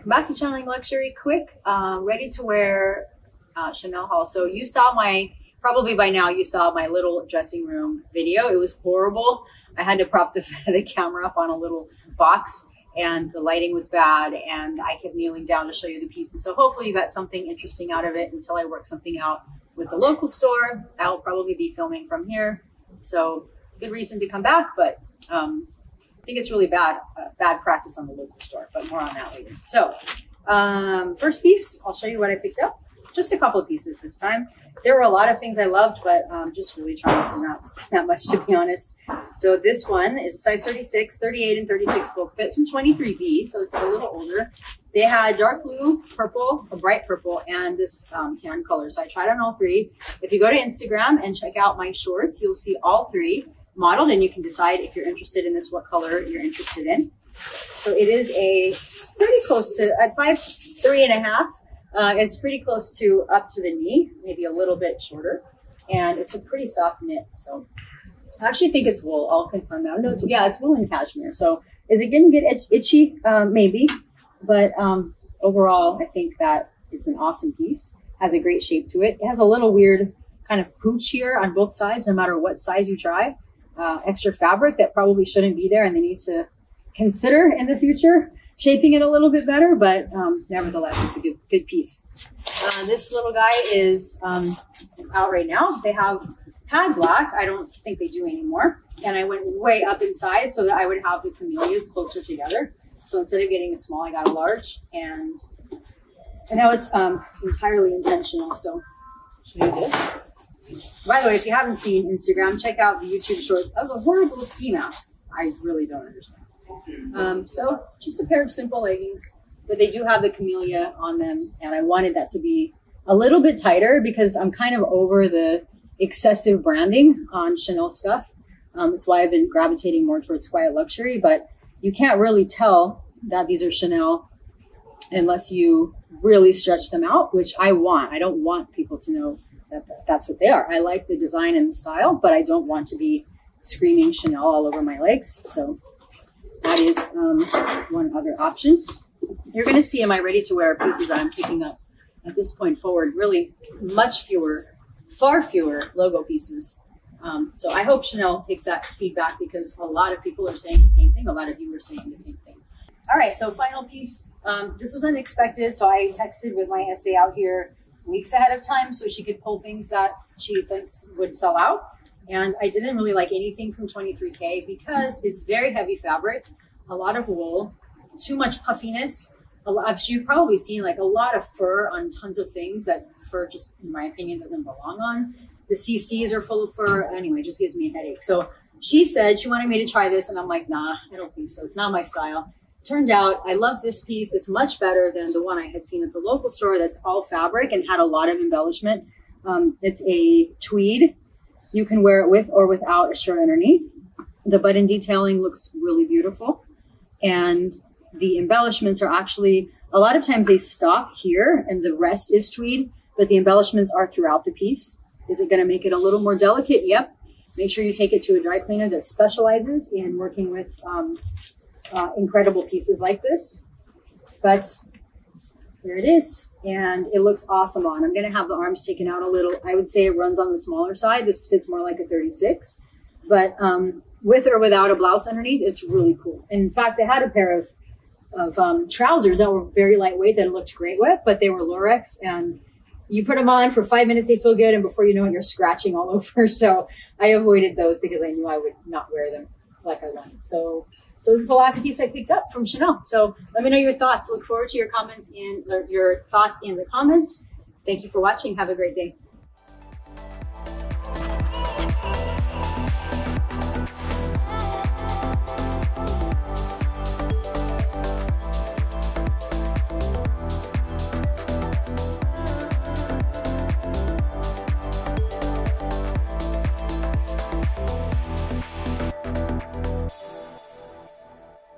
Back to channeling luxury, quick, ready to wear Chanel haul. So you saw probably by now you saw my little dressing room video. It was horrible. I had to prop the camera up on a little box and the lighting was bad and I kept kneeling down to show you the pieces. So hopefully you got something interesting out of it until I work something out with the local store. I'll probably be filming from here. So good reason to come back, but I think it's really bad practice on the local store, but more on that later. So first piece, I'll show you what I picked up. Just a couple of pieces this time. There were a lot of things I loved, but just really trying to not spend that much, to be honest. So this one is a size 36, 38, and 36 both fits from 23B, so it's a little older. They had dark blue, purple, a bright purple, and this tan color. So I tried on all three. If you go to Instagram and check out my shorts, you'll see all three modeled, and you can decide if you're interested in this, what color you're interested in. So it is a pretty close to at 5'3½". It's pretty close to up to the knee, maybe a little bit shorter, and it's a pretty soft knit. So I actually think it's wool. I'll confirm that. No, it's wool and cashmere. So is it going to get itchy? Maybe, but overall, I think that it's an awesome piece. Has a great shape to it. It has a little weird kind of pooch here on both sides, no matter what size you try. Extra fabric that probably shouldn't be there, and they need to consider in the future shaping it a little bit better, but nevertheless, it's a good piece. This little guy is it's out right now. They had black. I don't think they do anymore. And I went way up in size so that I would have the camellias closer together. So instead of getting a small, I got a large, and that was entirely intentional. So show you this. By the way, if you haven't seen Instagram, check out the YouTube shorts of a horrible ski mask. I really don't understand. So just a pair of simple leggings, but they do have the camellia on them, and I wanted that to be a little bit tighter because I'm kind of over the excessive branding on Chanel stuff. That's why I've been gravitating more towards quiet luxury, but you can't really tell that these are Chanel unless you really stretch them out, which I want. I don't want people to know that that's what they are. I like the design and the style, but I don't want to be screaming Chanel all over my legs. So that is one other option. You're going to see in my ready-to-wear pieces that I'm picking up at this point forward, really much fewer, far fewer logo pieces. So I hope Chanel takes that feedback because a lot of people are saying the same thing. A lot of you are saying the same thing. All right, so final piece. This was unexpected, so I texted with my SA out here weeks ahead of time so she could pull things that she thinks would sell out. And I didn't really like anything from 23K because it's very heavy fabric, a lot of wool, too much puffiness. You've probably seen like a lot of fur on tons of things that fur just, in my opinion, doesn't belong on. The CCs are full of fur. Anyway, it just gives me a headache. So she said she wanted me to try this, and I'm like, nah, I don't think so. It's not my style. Turned out I love this piece. It's much better than the one I had seen at the local store that's all fabric and had a lot of embellishment. It's a tweed. You can wear it with or without a shirt underneath. The button detailing looks really beautiful. And the embellishments are actually, a lot of times they stop here and the rest is tweed, but the embellishments are throughout the piece. Is it going to make it a little more delicate? Yep. Make sure you take it to a dry cleaner that specializes in working with incredible pieces like this. But there it is, and it looks awesome on. I'm going to have the arms taken out a little. I would say it runs on the smaller side. This fits more like a 36, but with or without a blouse underneath, it's really cool. In fact, they had a pair of trousers that were very lightweight that it looked great with, but they were Lurex, and you put them on for 5 minutes, they feel good, and before you know it, you're scratching all over. So I avoided those because I knew I would not wear them like I wanted. So this is the last piece I picked up from Chanel. So let me know your thoughts. Look forward to your comments your thoughts in the comments. Thank you for watching. Have a great day.